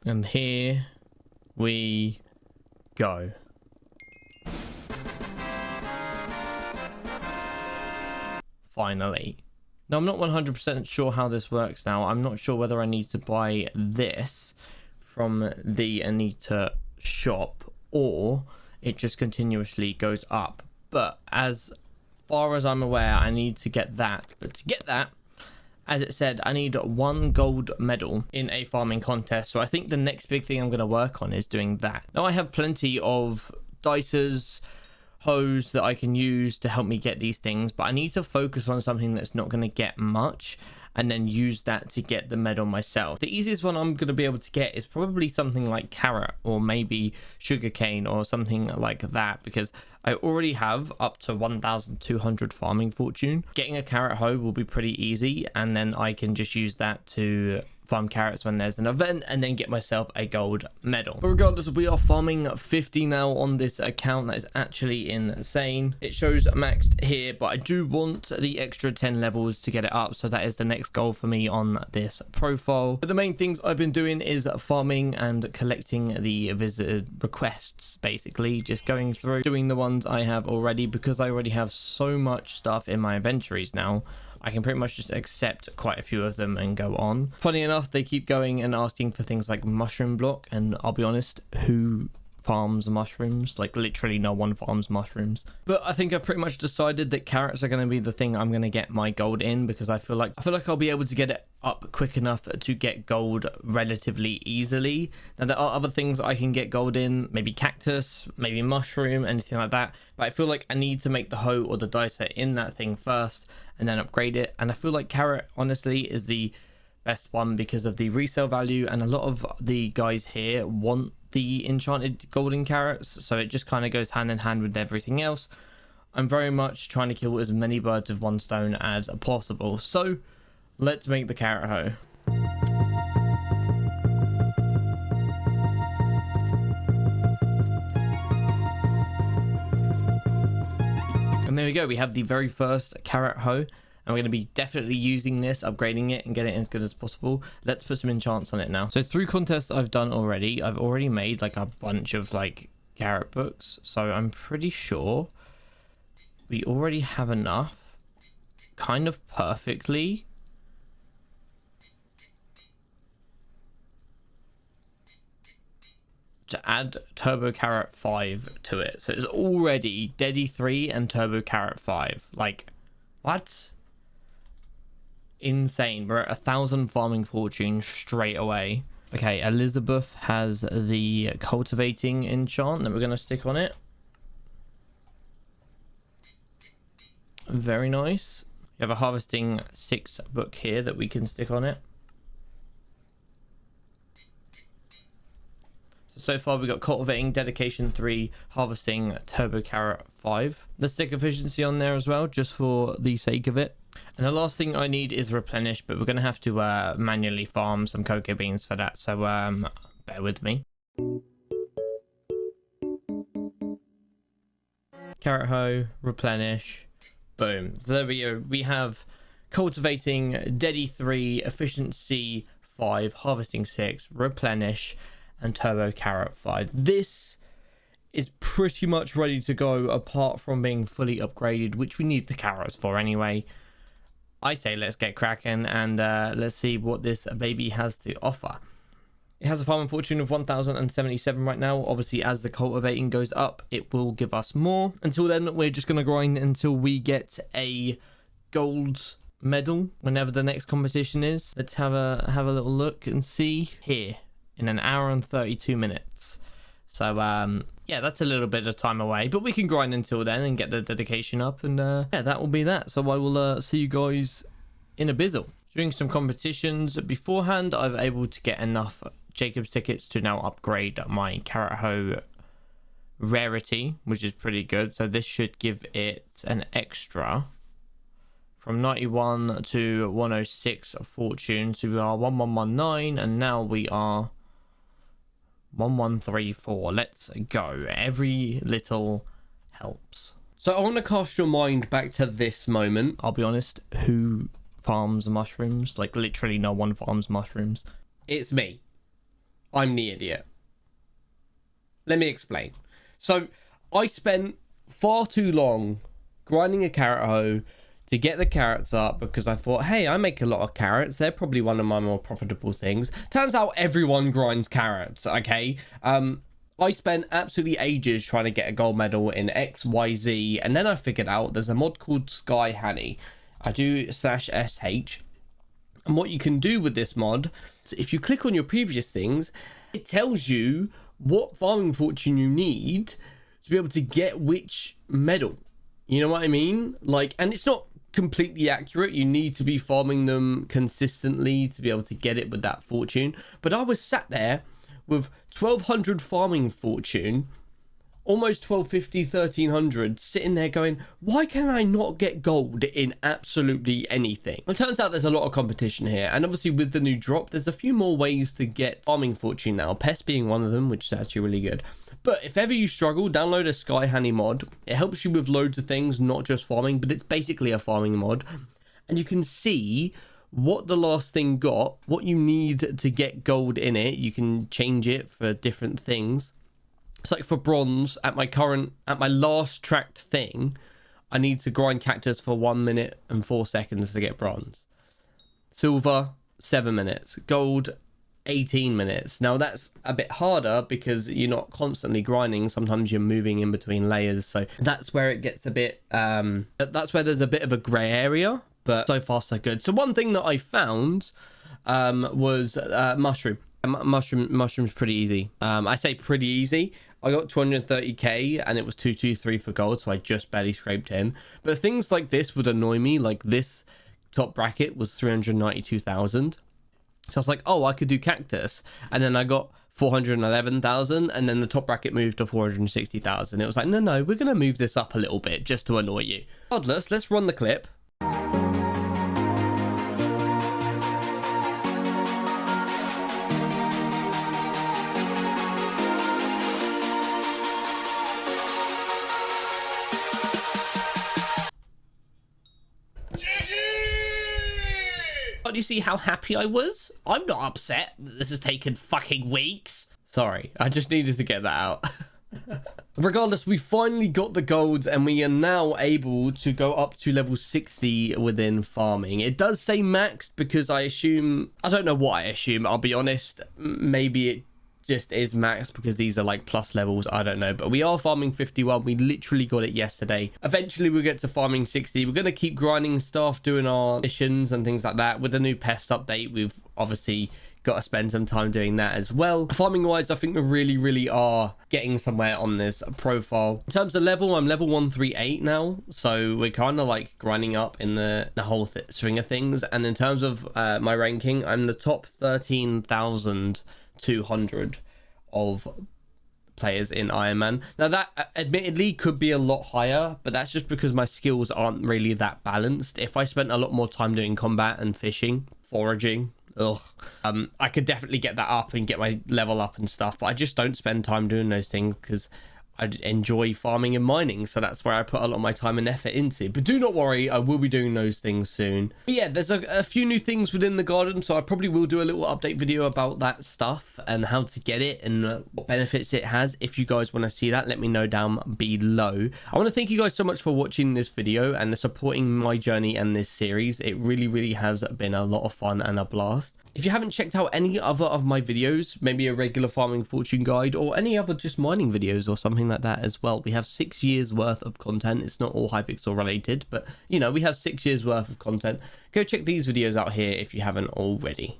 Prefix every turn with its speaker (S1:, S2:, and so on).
S1: And here we go. Finally. Now, I'm not 100% sure how this works now. I'm not sure whether I need to buy this from the Anita shop or it just continuously goes up. But as far as I'm aware, I need to get that. But to get that, as it said, I need 1 gold medal in a farming contest. So I think the next big thing I'm going to work on is doing that. Now, I have plenty of dicers, hoes that I can use to help me get these things, but I need to focus on something that's not going to get much and then use that to get the medal myself. The easiest one I'm going to be able to get is probably something like carrot or maybe sugarcane or something like that, because I already have up to 1,200 farming fortune. Getting a carrot hoe will be pretty easy, and then I can just use that to farm carrots when there's an event and then get myself a gold medal. But regardless, we are farming 50 now on this account. That is actually insane. It shows maxed here, but I do want the extra 10 levels to get it up, so that is the next goal for me on this profile. But the main things I've been doing is farming and collecting the visitor requests, basically just going through doing the ones I have already, because I already have so much stuff in my inventories now. I can pretty much just accept quite a few of them and go on. Funny enough, they keep going and asking for things like mushroom block, and I'll be honest, who farms mushrooms? Like literally no one farms mushrooms. But I think I've pretty much decided that carrots are going to be the thing I'm going to get my gold in, because I feel like I'll be able to get it up quick enough to get gold relatively easily. Now there are other things I can get gold in, maybe cactus, maybe mushroom, anything like that, but I feel like I need to make the hoe or the dicer in that thing first and then upgrade it. And I feel like carrot honestly is the best one because of the resale value, and a lot of the guys here want the enchanted golden carrots, so it just kind of goes hand in hand with everything else. I'm very much trying to kill as many birds with one stone as possible, so let's make the carrot hoe. And there we go, we have the very first carrot hoe. And we're going to be definitely using this, upgrading it and getting it as good as possible. Let's put some enchants on it now. So 3 contests I've done already. I've already made like a bunch of like carrot books. So I'm pretty sure we already have enough kind of perfectly to add Turbo Carrot 5 to it. So it's already Deddy 3 and Turbo Carrot 5. Like, what? Insane. We're at 1,000 farming fortune straight away. Okay, Elizabeth has the cultivating enchant that we're going to stick on it. Very nice. You have a harvesting 6 book here that we can stick on it. So far we've got cultivating, dedication 3, harvesting, turbo carrot 5. Let's stick efficiency on there as well, just for the sake of it. And the last thing I need is replenish, but we're going to have to manually farm some cocoa beans for that, so bear with me. Carrot hoe, replenish, boom. So there we go. We have cultivating, Deddy 3, efficiency 5, harvesting 6, replenish, and turbo carrot 5. This is pretty much ready to go, apart from being fully upgraded, which we need the carrots for anyway. I say let's get cracking and let's see what this baby has to offer. It has a farming fortune of 1,077 right now. Obviously, as the cultivating goes up, it will give us more. Until then, we're just going to grind until we get a gold medal whenever the next competition is. Let's have a little look and see here in an hour and 32 minutes. So yeah, that's a little bit of time away, but we can grind until then and get the dedication up, and yeah, that will be that. So I will see you guys in a bizzle. Doing some competitions beforehand, I've able to get enough Jacob's tickets to now upgrade my carrot hoe rarity, which is pretty good. So this should give it an extra from 91 to 106 fortune. So we are 1119, and now we are 1134. Let's go. Every little helps. So I want to cast your mind back to this moment. I'll be honest, who farms mushrooms? Like literally no one farms mushrooms. It's me.
S2: I'm the idiot. Let me explain. So I spent far too long grinding a carrot hoe to get the carrots up because I thought, hey, I make a lot of carrots. They're probably one of my more profitable things. Turns out everyone grinds carrots, okay? I spent absolutely ages trying to get a gold medal in XYZ, and then I figured out there's a mod called Sky Honey. I do /sh, and what you can do with this mod, so if you click on your previous things, it tells you what farming fortune you need to be able to get which medal. You know what I mean? Like, and it's not completely accurate. You need to be farming them consistently to be able to get it with that fortune. But I was sat there with 1200 farming fortune, almost 1250, 1300, sitting there going, why can I not get gold in absolutely anything? It turns out there's a lot of competition here, and obviously with the new drop, there's a few more ways to get farming fortune now, pest being one of them, which is actually really good. But if ever you struggle, download a Sky Honey mod. It helps you with loads of things, not just farming, but it's basically a farming mod, and you can see what the last thing got, what you need to get gold in it. You can change it for different things. It's like for bronze, at my last tracked thing, I need to grind cactus for 1 minute and 4 seconds to get bronze. Silver, 7 minutes. Gold, 18 minutes. Now that's a bit harder because you're not constantly grinding. Sometimes you're moving in between layers. So that's where it gets a bit, that's where there's a bit of a gray area, but so far so good. So one thing that I found was mushroom. Mushroom's pretty easy. I say pretty easy. I got 230k and it was 223 for gold, so I just barely scraped in. But things like this would annoy me. Like this top bracket was 392,000. So I was like, oh, I could do cactus. And then I got 411,000, and then the top bracket moved to 460,000. It was like, no, we're going to move this up a little bit just to annoy you. Regardless, let's run the clip. Do you see how happy I was? I'm not upset that this has taken fucking weeks. Sorry, I just needed to get that out. Regardless, we finally got the gold and we are now able to go up to level 60 within farming. It does say maxed because I don't know what I assume, I'll be honest. Maybe it just is maxed because these are like plus levels, I don't know. But we are farming 51. We literally got it yesterday. Eventually we'll get to farming 60. We're going to keep grinding stuff, doing our missions and things like that. With the new pest update, we've obviously got to spend some time doing that as well. Farming wise, I think we really are getting somewhere on this profile. In terms of level, I'm level 138 now, so we're kind of like grinding up in the whole swing of things. And in terms of my ranking, I'm the top 13,200 of players in Ironman. Now that admittedly could be a lot higher, but that's just because my skills aren't really that balanced. If I spent a lot more time doing combat and fishing, foraging, I could definitely get that up and get my level up and stuff, but I just don't spend time doing those things because I enjoy farming and mining, so that's where I put a lot of my time and effort into. But do not worry, I will be doing those things soon. But yeah, there's a few new things within the garden, so I probably will do a little update video about that stuff and how to get it and what benefits it has. If you guys want to see that, let me know down below. I want to thank you guys so much for watching this video and supporting my journey and this series. It really has been a lot of fun and a blast. If you haven't checked out any other of my videos, maybe a regular farming fortune guide or any other just mining videos or something like that as well, we have 6 years worth of content. It's not all Hypixel related, but you know, we have 6 years worth of content. Go check these videos out here if you haven't already.